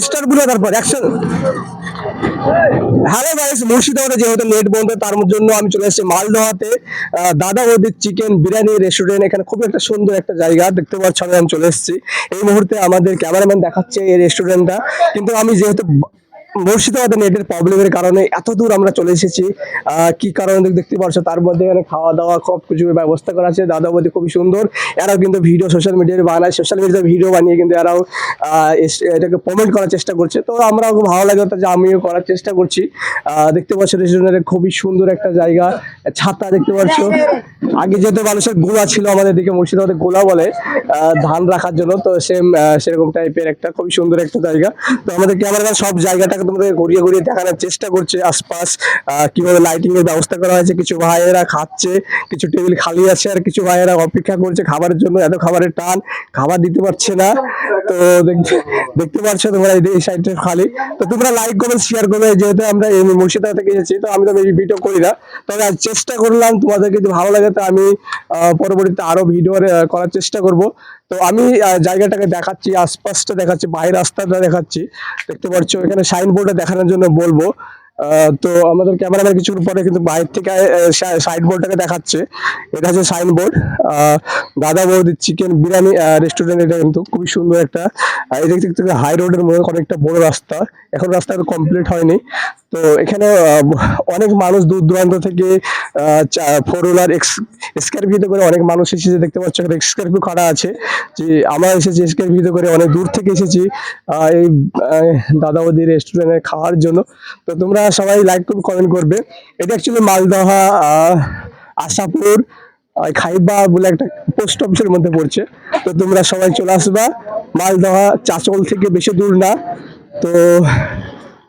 Star গুলো তারপর action. Hello guys, মুর্শিদাবাদে যেহেতু নেট বন্ধ তার জন্য আমি চলে এসেছি মালদহাতে দাদা বৌদির চিকেন বিরিয়ানি রেস্টুরেন্ট। এখানে খুব একটা সুন্দর একটা জায়গা দেখতে পাচ্ছ, আমি চলে এসেছি। এই মুহূর্তে আমাদের ক্যামেরাম্যান দেখাচ্ছে এই রেস্টুরেন্টটা, কিন্তু আমি যেহেতু মুর্শিদাবাদে নেটের প্রবলেমের কারণে এত দূর আমরা চলে এসেছি। কি কারণে দেখতে পাচ্ছ, তার মধ্যে এখানে খাওয়া দাওয়া সব কিছু ব্যবস্থা করা আছে। দাদা বৌদি খুবই সুন্দর, এরাও কিন্তু ভিডিও সোশ্যাল মিডিয়ায় বানায়, সোশ্যাল মিডিয়ায় ভিডিও বানিয়ে কিন্তু এরাও এটাকে প্রমোট করার চেষ্টা করছে। তো আমরাও খুব ভালো লাগে যে আমিও করার চেষ্টা করছি। দেখতে পাচ্ছ রেস্টুরেন্টের খুবই সুন্দর একটা জায়গা, ছাতা দেখতে পাচ্ছ। আগে যেহেতু মানুষের গোলা ছিল, আমাদের দিকে মুর্শিদাবাদে গোলা বলে ধান রাখার জন্য, তো সেম সেরকম টাইপের একটা খুবই সুন্দর একটা জায়গা। তো আমাদের ক্যামেরাম্যান সব জায়গাটাকে তোমাদের ঘুরিয়ে ঘুরিয়ে দেখানোর চেষ্টা করছে, আশপাশ কিভাবে লাইটিং এর ব্যবস্থা করা হয়েছে। কিছু ভাইয়েরা খাচ্ছে, কিছু টেবিল খালি আছে, আর কিছু ভাইয়েরা অপেক্ষা করছে খাবারের জন্য। এত খাবারের টান, খাবার দিতে পারছে না। তো দেখতে পাচ্ছ তোমরা এই সাইডটা খালি। তো তোমরা লাইক কমেন্ট শেয়ার করবে, যেহেতু আমরা এই মুর্শিদাবাদ থেকে এসেছি, তো আমি তো এই ভিডিও করি না, তবে আজ চেষ্টা করলাম তোমাদেরকে যদি ভালো লাগে তো আমি পরবর্তীতে আরো ভিডিও করার চেষ্টা করব। তো আমি জায়গাটাকে দেখাচ্ছি, আশপাশটা দেখাচ্ছি, বাইরের রাস্তাটা দেখাচ্ছি। দেখতে পাচ্ছ এখানে সাইনবোর্ডে দেখানোর জন্য বলবো। তো আমাদের ক্যামেরাম্যান কিছুর পরে কিন্তু বাইরে থেকে সাইনবোর্ডটাকে দেখাচ্ছে। এটা হচ্ছে সাইনবোর্ড দাদা বৌদির চিকেন বিরিয়ানি রেস্টুরেন্ট। এটা কিন্তু খুবই সুন্দর একটা, এই দিক থেকে হাই রোডের মধ্যে অনেকটা বড় রাস্তা, এখন রাস্তা কমপ্লিট হয়নি। তো এখানে অনেক মানুষ দূর দূরান্ত থেকে ফোর হুইলার স্করপিওতে করে অনেক মানুষ এসেছে। দেখতে পাচ্ছ এখানে স্করপিও খাড়া আছে, যে আমরা এসেছি স্করপিওতে করে, অনেক দূর থেকে এসেছি এই দাদা বৌদির রেস্টুরেন্টে খাওয়ার জন্য। তো তোমরা সবাই লাইক করবে, কমেন্ট করবে। এটা অ্যাকচুয়ালি মালদহা আশাপুর খাইবা বলে একটা পোস্ট অফিসের মধ্যে পড়ছে। তো তোমরা সবাই চলে আসবা, মালদহা চাচল থেকে বেশি দূর না। তো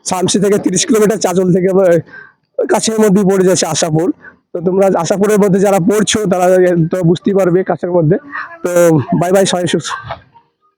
শামসি থেকে 30 কিলোমিটার, চাচল থেকে কাছের মধ্যেই পড়ে যাচ্ছে আশাপুর। তো তোমরা আশাপুরের মধ্যে যারা পড়ছো তারা তো বুঝতেই পারবে কাছের মধ্যে। তো বাই বাই, সবাই সুস্থ।